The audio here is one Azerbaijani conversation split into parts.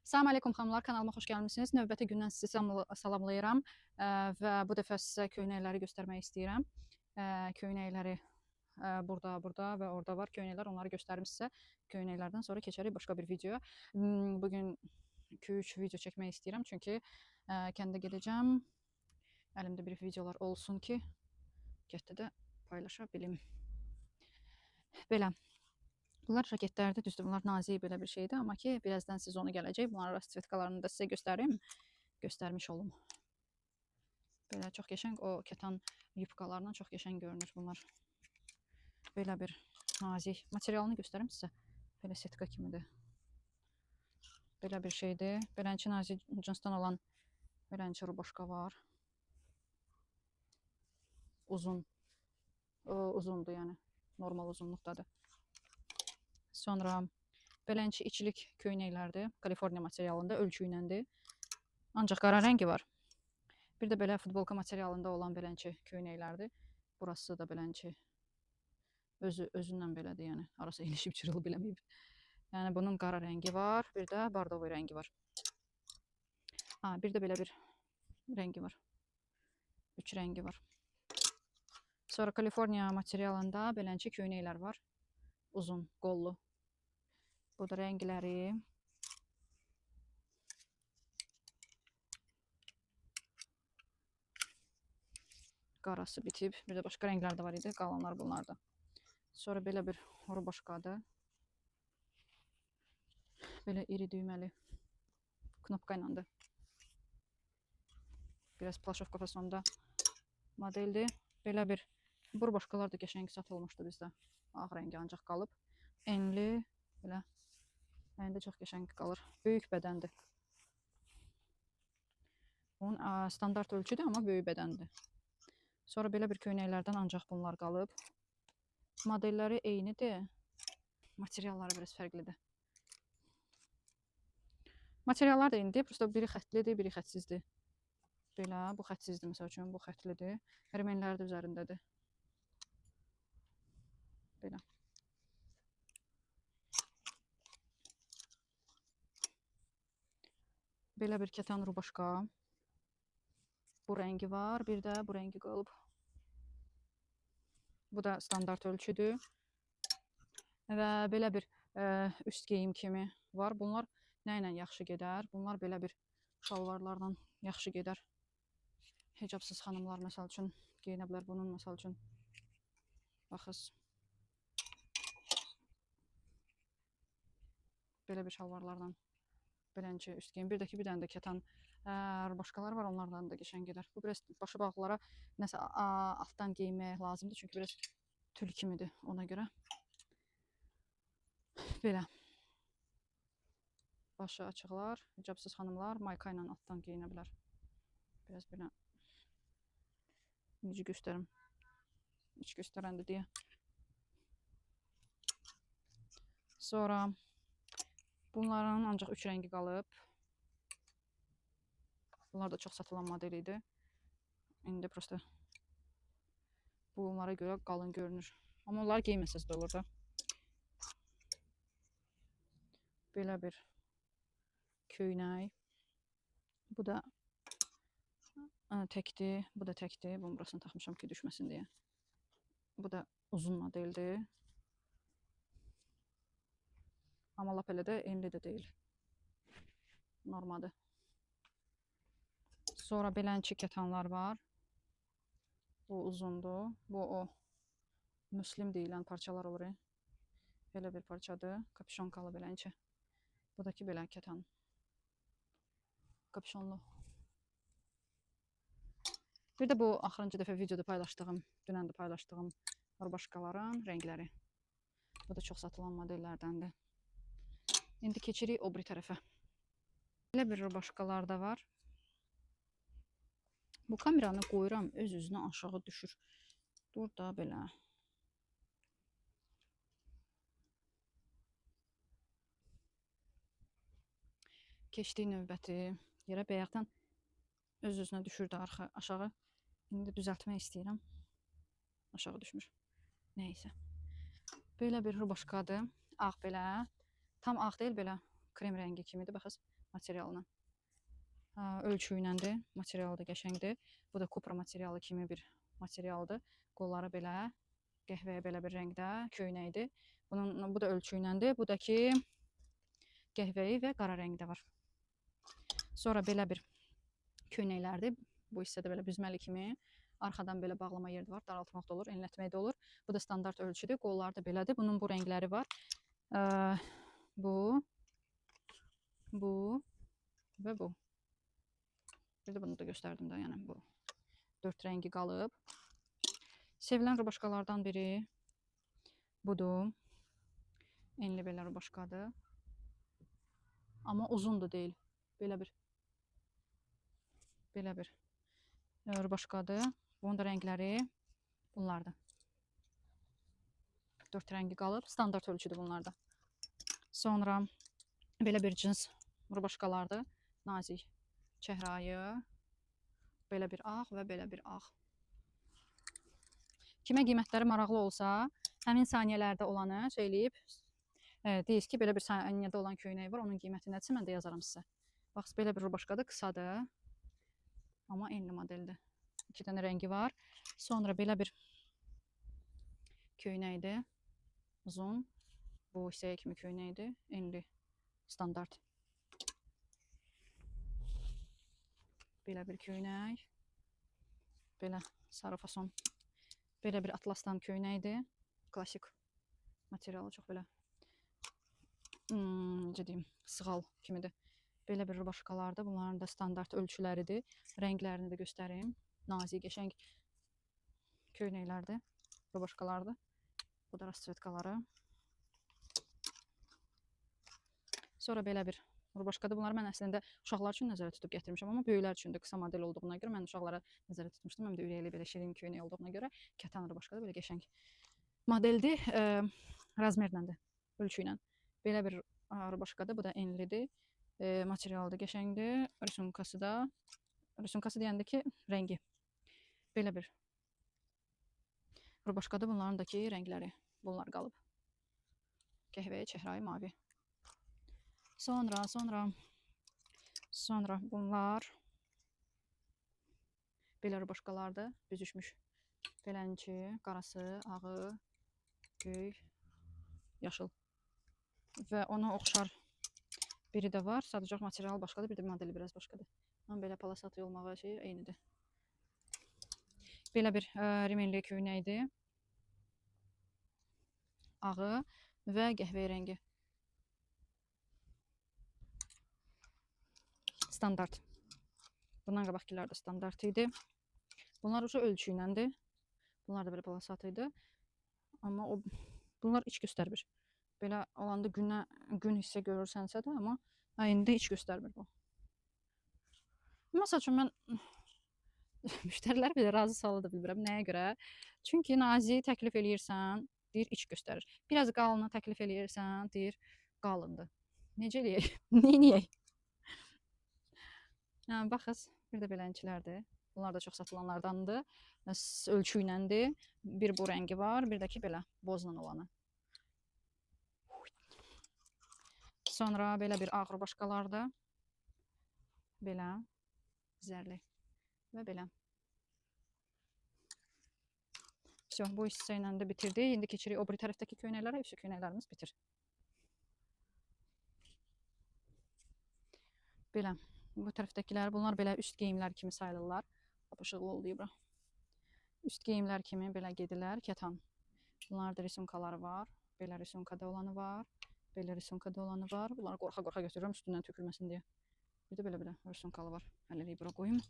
Salam aleykum xanımlar, kanalıma xoş gəlmisiniz. Növbəti gündən sizi salamlayıram və bu dəfə sizə köynəkləri göstərmək istəyirəm. Köynəkləri burada və orada var köynəklər, onları göstərim sizə. Köynəklərdən sonra keçərik başqa bir videoya. Bugün 2-3 video çəkmək istəyirəm, çünki kəndə gedəcəm. Əlimdə bir videolar olsun ki, getdə də paylaşa bilim. Belə. Bunlar jaketlərdir, düzdür, bunlar nazik belə bir şeydir, amma ki, birazdan siz onu gələcək. Bunların rasvetkalarını da sizə göstərmiş olum. Belə çox qəşəng, o kətan yupkalarla çox qəşəng görünür bunlar. Belə bir nazik. Materialını göstərim sizə. Belə setka kimidir. Belə bir şeydir. Belənçi nazik cinsdən olan belənçi ruboşka var. Uzun. Uzundur yəni. Normal uzunluqdadır. Sonra belənçi içilik köynəklərdir. Kaliforniya materialında, ölçü iləndir. Ancaq qara rəngi var. Bir də belə futbolka materialında olan belənçi köynəklərdir. Burası da belənçi. Özündən belədir, yəni. Arası ilişib çırılıb biləməyib. Yəni bunun qara rəngi var, bir də bardovu rəngi var. Bir də belə bir rəngi var. 3 rəngi var. Sonra Kaliforniya materialında belənçi köynəklər var. Uzun, qollu. Bu da rəngləri. Qarası bitib. Bir də başqa rənglər də var idi. Qalanlar bunlarda. Sonra belə bir ruboşkadır. Belə iri düyməli. Knopka ilədir. Biraz plaşovka fasonda modeldir. Belə bir ruboşkalar da qəşəng satılmışdı bizdə. Ağ rəngi ancaq qalıb. Enli. Belə. Əyndə çox qəşəng qalır. Böyük bədəndir. Onun standart ölçüdür, amma böyük bədəndir. Sonra belə bir köynəklərdən ancaq bunlar qalıb. Modelləri eynidir. Materialları biraz fərqlidir. Materiallar da eynidir. Prosta biri xətlidir, biri xətsizdir. Belə, bu xətsizdir məsəl üçün, bu xətlidir. Rəmənlər də üzərindədir. Belə. Belə bir kətan ruboşka. Bu rəngi var, bir də bu rəngi qalıb. Bu da standart ölçüdür. Və belə bir üst geyim kimi var. Bunlar nə ilə yaxşı gedər? Bunlar belə bir şalvarlarla yaxşı gedər. Hicabsız xanımlar məsəl üçün geyinə bilər bunun məsəl üçün. Baxız. Belə bir şalvarlarla belənçi üst geyim. Bir də ki, bir dənə də kətan ruboşkalar var, onlardan da qəşəng gedər. Bu biraz başı bağlılara nəsə altdan geyinmək lazımdır, çünki biraz tül kimidir ona görə. Belə. Başı açıqlar, hicabsız xanımlar mayka ilə altdan geyinə bilər. Biraz belə necə göstərim? Heç göstərəndə deyə. Sonra bunların ancaq 3 rəngi qalıb. Bunlar da çox satılan model idi. İndi prosta bunlara görə qalın görünür. Amma onları geyməsəz də olur da. Belə bir köynək. Bu da təkdir. Bu da təkdir. Bunun burasını taxmışam ki, düşməsin deyə. Bu da uzun modeldir. Amma lap elə də enli də deyil. Normaldır. Sonra belənçi kətanlar var. Bu uzundur. Bu o müslim deyilən parçalar olur. Belə bir parçadır. Kapüşonkalı belənçi. Bu da ki, belə kətan. Kapüşonlu. Bir də bu axırıncı dəfə videoda paylaşdığım, dünən də paylaşdığım ruboşkaların rəngləri. Bu da çox satılan modellərdəndir. İndi keçirik o biri tərəfə. Belə bir ruboşkalar da var. Bu kameranı qoyuram, öz-özünə aşağı düşür. Dur da belə. Keçdik növbəti yerə. Bayaqdan öz-özünə düşürdü aşağı. İndi düzəltmək istəyirəm. Aşağı düşmür. Nəysə. Belə bir ruboşkadır. Ağ belə. Tam ağ deyil, belə krem rəngi kimidir. Baxın materialına. Ölçü iləndir. Materialı da qəşəngdir. Bu da kupra materialı kimi bir materialdır. Qolları belə qəhvəyə belə bir rəngdə köynəkdir. Bu da ölçü iləndir. Bu da ki qəhvəyi və qara rəngdə var. Sonra belə bir köynəklərdir. Bu hissədə belə büzməli kimi. Arxadan belə bağlama yeri var. Daraltmaq da olur, enlətmək də olur. Bu da standart ölçüdür. Qolları da belədir. Bunun bu rəngləri var. Bu və bu. Bir də bunu da göstərdim də, yəni bu 4 rəngi qalıb. Sevilən rubaşkalardan biri budur. Enli belə rubaşkadır. Amma uzun da deyil. Belə bir rubaşkadır. Bunun da rəngləri bunlardır. 4 rəngi qalıb. Standart ölçüdür bunlarda. Sonra belə bir cins rubaşkalardır. Nazik çəhrayı. Belə bir ağ və belə bir ağ. Kimə qiymətləri maraqlı olsa, həmin saniyələrdə olanı söyləyib, deyir ki, belə bir saniyədə olan köynək var, onun qiyməti nədirsə, mən də yazaram sizə. Bax, belə bir rubaşkadır, qısadır. Amma enli modeldir. 2 dənə rəngi var. Sonra belə bir köynəkdir. Uzun. Bu hissəyə kimi köynəkdir. Enli. Standart. Belə bir köynək. Belə sarı fason. Belə bir atlasdan köynəkdir. Klasik materialı çox belə necə deyim, sığal kimidir. Belə bir rubaşkalardır. Bunların da standart ölçüləridir. Rənglərini də göstərim. Nazik, qəşəng köynəklərdir. Rubaşkalardır. Bu da rastretkaları. Sonra belə bir rubaşkadır. Bunları mən əslində uşaqlar üçün nəzərə tutub gətirmişəm. Amma böyüklər üçün də qısa model olduğuna görə mən uşaqlara nəzərə tutmuşdum. Həm də ürəkli belə şirin köynək olduğuna görə kətan rubaşkadır. Belə qəşəng modeldir. Razmerləndir. Ölçü ilə. Belə bir rubaşkadır. Bu da enlidir. Materialı da qəşəngdir. Rüsumkası deyəndə ki, rəngi. Belə bir rubaşkadır. Bunların da ki, rəngləri. Bunlar qalıb. Qəhvəyə, çəhrayı, mavi. Sonra bunlar belə rubaşkalardır. Büzüşmüş. Belənçi, qarası, ağı, göy, yaşıl. Və ona oxşar biri də var. Sadəcə material başqadır, bir də modeli biraz başqadır. Amma belə palasatı olmağı şey eynidir. Belə bir rimelli köynəkdir. Ağı və qəhvəyi rəngi. Standart. Bundan qabaqkilər də standart idi. Bunlar ucu ölçü iləndir. Bunlar da belə palasatı idi. Amma bunlar iç göstərmir. Belə olanda gün hissə görürsənsə də, amma indi iç göstərmir bu. Məsəl üçün mən müştərilər belə razı sala da bilmirəm. Nəyə görə? Çünki nazik təklif eləyirsən, deyir iç göstərir. Biraz qalını təklif eləyirsən, deyir qalındır. Necə eləyək? Neyniyək? Baxız, bir də belənçilərdir. Bunlar da çox satılanlardandır. Ölçü iləndir. Bir bu rəngi var, bir də ki belə bozla olanı. Sonra belə bir ağ rubaşkalardır. Belə zərli və belə. Bu hissə ilə də bitirdik. İndi keçirik o biri tərəfdəki köynəklərə. Üstü köynəklərimiz bitir. Belə. Bu tərəfdəkilər, bunlar belə üst geyimlər kimi sayılırlar. Yapışıqlı oldu bura. Üst geyimlər kimi belə gedirlər. Kətan. Bunlarda risunkaları var. Belə risunkada olanı var. Belə risunkada olanı var. Bunları qorxa-qorxa götürürəm üstündən tökülməsin deyə. Bir də belə risunkalı var. Hələlik bura qoyum.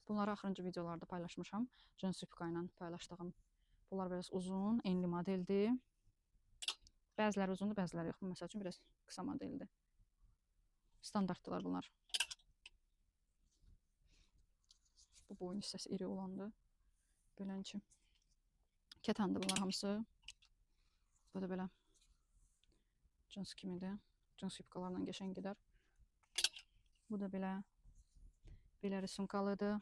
Bunları axırıncı videolarda paylaşmışam. Cins yupka ilə paylaşdığım. Bunlar biraz uzun, enli modeldir. Bəziləri uzundur, bəziləri yox. Məsəl üçün biraz qısa modeldir. Standartdılar bunlar. Bu boyun hissəsi iri olandı. Belənçi. Kətandır bunlar hamısı. Bu da belə cins kimidir. Cins yupkalarla qəşəng gedər. Bu da belə risunkalıdır.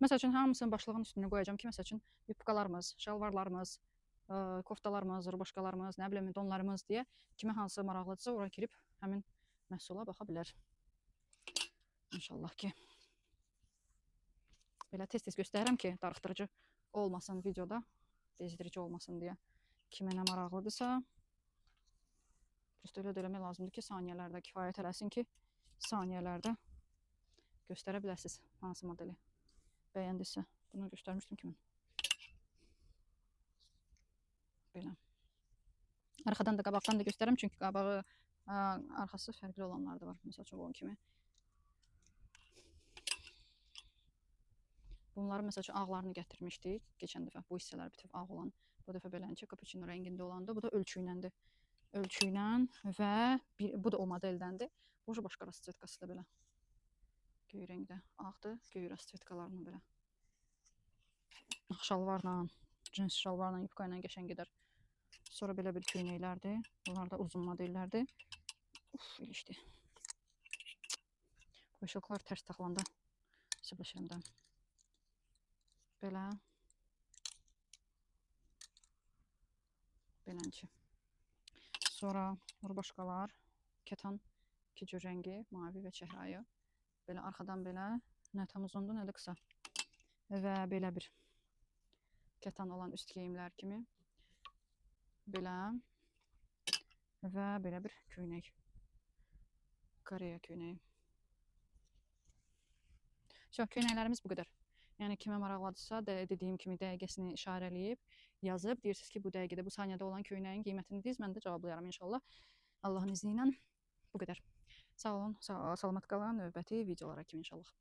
Məsəl üçün hamısının başlığının üstünə qoyacağım ki, məsəl üçün yupkalarımız, şalvarlarımız koftalarımız, başqalarımız, nə bilim donlarımız deyə kimə hansı maraqlıdırsa ora girib həmin məhsula baxa bilər. İnşallah ki. Belə tez-tez göstərirəm ki, darıxdırıcı olmasın videoda, bezdirici olmasın deyə. Kimə nə maraqlıdırsa, prosta elə eləmək lazımdır ki, saniyələrdə kifayət eləsin ki, saniyələrdə göstərə biləsiniz hansı modeli bəyəndirsə. Bunu göstərmişdim ki mən. Belə. Arxadan da, qabaqdan da göstərəm, çünki qabağı, arxası fərqli olanlar da var. Məsəl üçün, bunun kimi. Bunların məsəl üçün ağlarını gətirmişdik. Keçən dəfə bu hissələr bütöv ağ olan. Bu dəfə belənçə kapuçino rəngində olanda. Bu da ölçüyləndir. Ölçüylə və bu da o modeldəndir. Bu başqa rasvetkası da belə. Göy rəngdə ağdır. Göy rasvetkalarla belə. Şalvarla, cins şalvarla, yufka ilə qəşəng gedər. Sonra belə bir köynəklərdir. Bunlar da uzun modellərdir. Uf, ilişdi. Bu işıqlar tərs taxılanda sıblaşırım da. Belə. Belənçi. Sonra başqalar. Ketan, iki cür rəngi, mavi və çəhrayı. Belə arxadan belə, nə tam uzundur, nə də qısa. Və belə bir ketan olan üst geyimlər kimi. Belə. Və belə bir köynək. Koreya köynəyi. Köynəklərimiz bu qədər. Yəni kimə maraqlıdırsa, dediyim kimi dəqiqəsini işarələyib, yazıb, deyirsiniz ki, bu dəqiqədə, bu saniyədə olan köynəyin qiymətini deyiz, mən də cavablayaram inşallah. Allahın izni ilə bu qədər. Sağ olun, salamat qalın, növbəti videolara kimi inşallah.